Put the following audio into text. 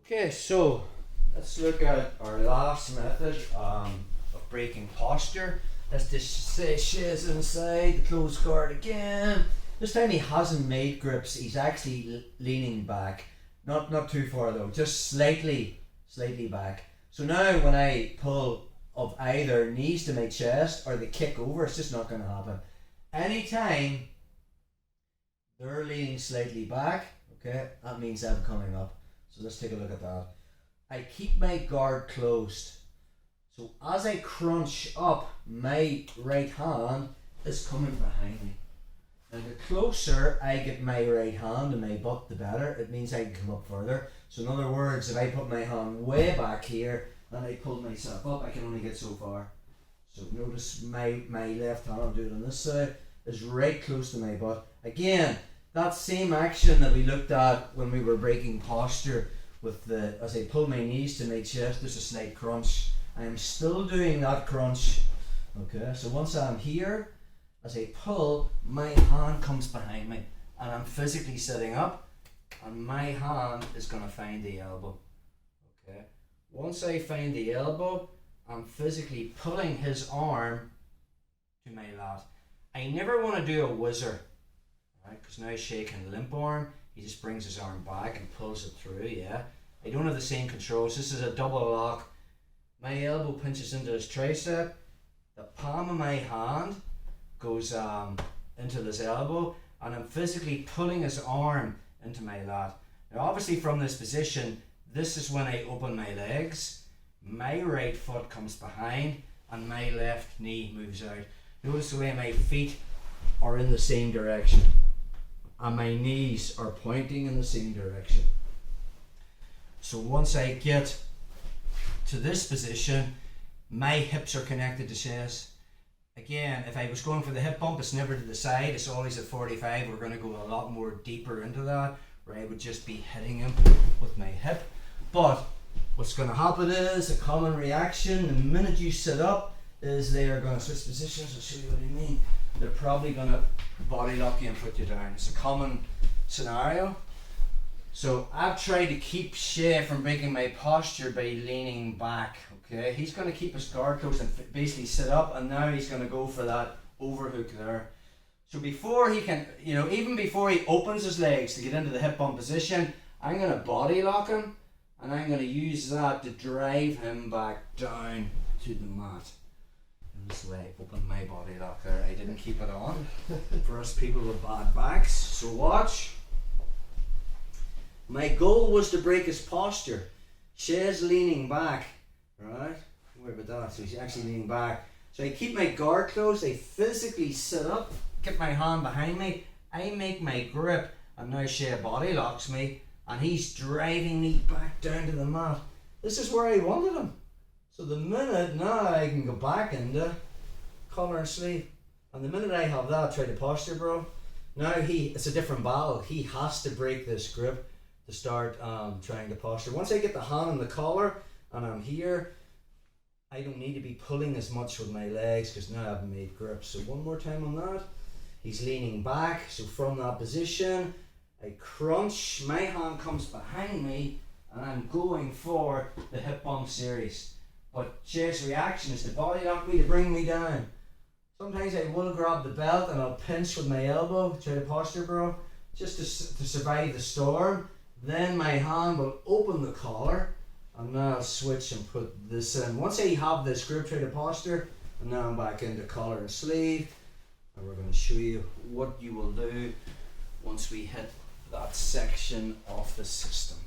Okay, so let's look at our last method of breaking posture. Let's just say Shay's inside the closed guard again. This time he hasn't made grips, he's actually leaning back. Not too far though, just slightly back. So now when I pull of either knees to my chest or the kick over, it's just not going to happen. Anytime they're leaning slightly back, okay, that means I'm coming up. So let's take a look at that. I keep my guard closed. So as I crunch up, my right hand is coming behind me. Now the closer I get my right hand to my butt, the better. It means I can come up further. So in other words, if I put my hand way back here and I pull myself up, I can only get so far. So notice my left hand, I'll do it on this side, is right close to my butt. Again, that same action that we looked at when we were breaking posture with as I pull my knees to my chest, there's a slight crunch. I am still doing that crunch. Okay, so once I'm here, as I pull, my hand comes behind me and I'm physically sitting up and my hand is going to find the elbow. Okay, once I find the elbow, I'm physically pulling his arm to my lat. I never want to do a whizzer, right? Because now he's shaking limp arm, he just brings his arm back and pulls it through, yeah? I don't have the same controls. This is a double lock. My elbow pinches into his tricep, the palm of my hand goes into this elbow, and I'm physically pulling his arm into my lat. Now obviously from this position, this is when I open my legs, my right foot comes behind and my left knee moves out. Notice the way my feet are in the same direction and my knees are pointing in the same direction. So once I get to this position, my hips are connected to Shay's. Again, if I was going for the hip bump, it's never to the side, it's always at 45. We're going to go a lot more deeper into that, where I would just be hitting him with my hip. But what's going to happen is a common reaction the minute you sit up is they are going to switch positions. I'll show you what I mean. They're probably going to body lock you and put you down. It's a common scenario. So I've tried to keep Shay from breaking my posture by leaning back. Okay, he's going to keep his guard closed and basically sit up, and now he's going to go for that overhook there. So before he can, even before he opens his legs to get into the hip bump position, I'm going to body lock him, and I'm going to use that to drive him back down to the mat. And this way I opened my body lock there. I didn't keep it on for us people with bad backs. So watch. My goal was to break his posture. Shay's leaning back, right? Where about that? So he's actually leaning back. So I keep my guard closed, I physically sit up, get my hand behind me, I make my grip, and now Shay body locks me, and he's driving me back down to the mat. This is where I wanted him. So the minute now I can go back into collar and sleeve, and the minute I have that, try the posture, bro. Now it's a different battle. He has to break this grip to start trying to posture. Once I get the hand on the collar and I'm here, I don't need to be pulling as much with my legs because now I've made grips. So one more time on that. He's leaning back, so from that position I crunch, my hand comes behind me and I'm going for the hip bump series. But Shay's reaction is to body lock me to bring me down. Sometimes I will grab the belt and I'll pinch with my elbow, try to posture, bro, just to survive the storm. Then my hand will open the collar and now I'll switch and put this in. Once I have this grip, try to posture, and now I'm back into collar and sleeve, and we're going to show you what you will do once we hit that section of the system.